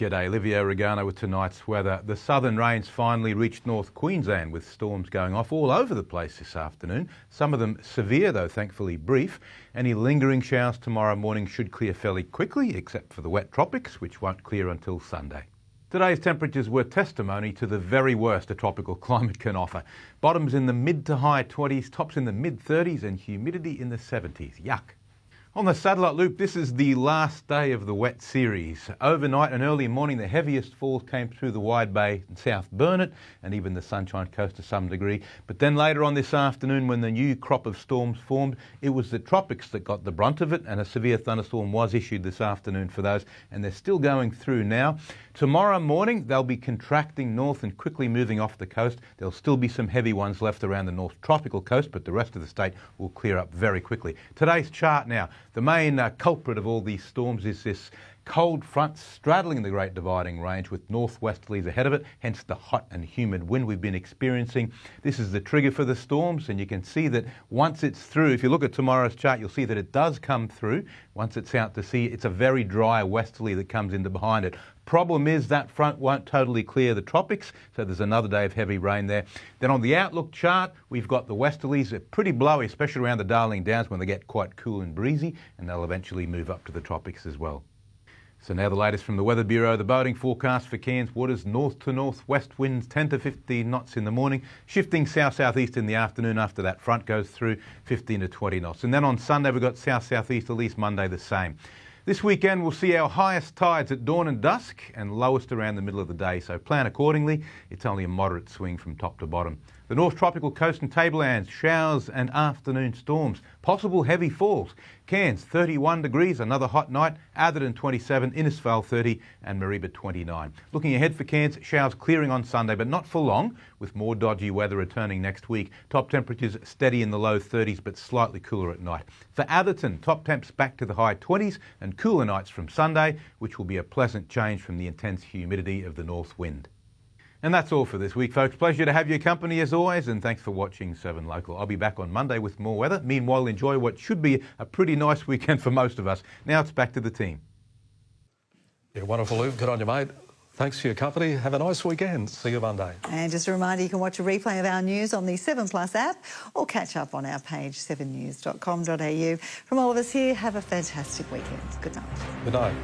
G'day, Livio, Regano with tonight's weather. The southern rains finally reached North Queensland with storms going off all over the place this afternoon. Some of them severe though, thankfully brief. Any lingering showers tomorrow morning should clear fairly quickly, except for the wet tropics, which won't clear until Sunday. Today's temperatures were testimony to the very worst a tropical climate can offer. Bottoms in the mid to high 20s, tops in the mid 30s and humidity in the 70s. Yuck. On the satellite loop, this is the last day of the wet series. Overnight and early morning, the heaviest falls came through the Wide Bay and South Burnett and even the Sunshine Coast to some degree. But then later on this afternoon, when the new crop of storms formed, it was the tropics that got the brunt of it, and a severe thunderstorm was issued this afternoon for those, and they're still going through now. Tomorrow morning, they'll be contracting north and quickly moving off the coast. There'll still be some heavy ones left around the north tropical coast, but the rest of the state will clear up very quickly. Today's chart now. The main culprit of all these storms is this cold front straddling the Great Dividing Range with northwesterlies ahead of it, hence the hot and humid wind we've been experiencing. This is the trigger for the storms, and you can see that once it's through, if you look at tomorrow's chart, you'll see that it does come through. Once it's out to sea, it's a very dry westerly that comes into behind it. Problem is that front won't totally clear the tropics, so there's another day of heavy rain there. Then on the outlook chart, we've got the westerlies. They're pretty blowy, especially around the Darling Downs when they get quite cool and breezy, and they'll eventually move up to the tropics as well. So now the latest from the Weather Bureau. The boating forecast for Cairns waters: north to northwest winds 10 to 15 knots in the morning, shifting south-southeast in the afternoon after that front goes through, 15 to 20 knots. And then on Sunday we've got south-southeasterlies, Monday the same. This weekend we'll see our highest tides at dawn and dusk and lowest around the middle of the day, so plan accordingly. It's only a moderate swing from top to bottom. The North Tropical Coast and Tablelands, showers and afternoon storms, possible heavy falls. Cairns 31 degrees, another hot night. Atherton 27, Innisfail 30 and Mareeba 29. Looking ahead for Cairns, showers clearing on Sunday, but not for long, with more dodgy weather returning next week. Top temperatures steady in the low 30s, but slightly cooler at night. For Atherton, top temps back to the high 20s and cooler nights from Sunday, which will be a pleasant change from the intense humidity of the north wind. And that's all for this week, folks. Pleasure to have your company as always, and thanks for watching 7 Local. I'll be back on Monday with more weather. Meanwhile, enjoy what should be a pretty nice weekend for most of us. Now it's back to the team. Yeah, wonderful, Luke. Good on you, mate. Thanks for your company. Have a nice weekend. See you Monday. And just a reminder, you can watch a replay of our news on the 7plus app or catch up on our page 7news.com.au. From all of us here, have a fantastic weekend. Good night. Good night.